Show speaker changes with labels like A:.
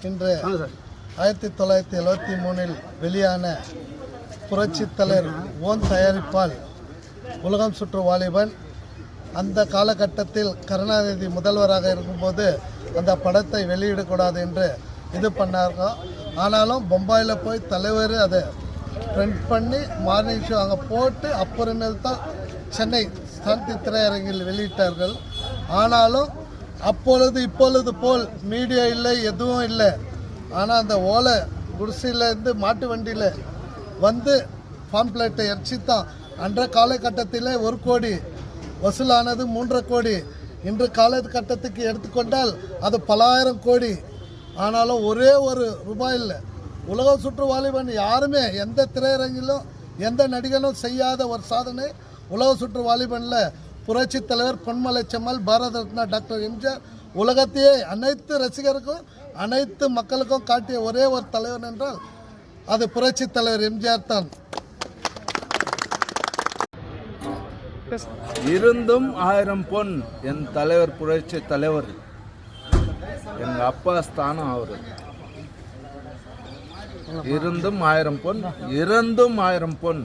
A: இன்று 1973 வெளியான புரட்சி தலைவர் ஓன் தயாரிப்பால் உலகம் சுற்று வாலிபன் அந்த காலகட்டத்தில் கருணாநிதி முதல்வராக இருக்கும்போது அந்த படத்தை வெளியிடக்கூடாது என்று இது பண்ணாங்க. ஆனாலும் பம்பாயில் போய் தலைவர் அதை பிரிண்ட் பண்ணி மார்னிங் ஷோ அங்கே போட்டு அப்புறமேல் தான் சென்னை சாந்தி திரையரங்கில் வெளியிட்டார்கள். ஆனாலும் இப்பொழுது போல் மீடியா இல்லை, எதுவும் இல்லை. ஆனால் அந்த ஓலை குடிசையிலேருந்து மாட்டு வண்டியில் வந்து பாம்ப்ளேட்டை எரிச்சி தான் அன்ற காலகட்டத்தில் 1 கோடி வசூலானது 3.5 கோடி. இன்று காலகட்டத்துக்கு எடுத்துக்கொண்டால் அது பலாயிரம் கோடி. ஆனாலும் ஒரே ஒரு ரூபாய் இல்லை. உலக சுற்று வாலிபன் யாருமே எந்த திரையரங்கிலும் எந்த நடிகனும் செய்யாத ஒரு சாதனை உலக சுற்று வாலிபனில் புரட்சி தலைவர் பொன்மலை செம்மல், பாரத ரத்னா டாக்டர் எம்ஜிஆர் உலகத்தையே அனைத்து ரசிகருக்கும் அனைத்து மக்களுக்கும் காட்டிய ஒரே ஒரு தலைவர் என்றால் அது புரட்சி தலைவர் எம்ஜிஆர் தான்.
B: இருந்தும் 1000 பொன் என் தலைவர் புரட்சி தலைவர். எங்கள் அப்பா ஸ்தானம் அவர். இருந்தும் 1000 பொன், இறந்தும் 1000 பொன்.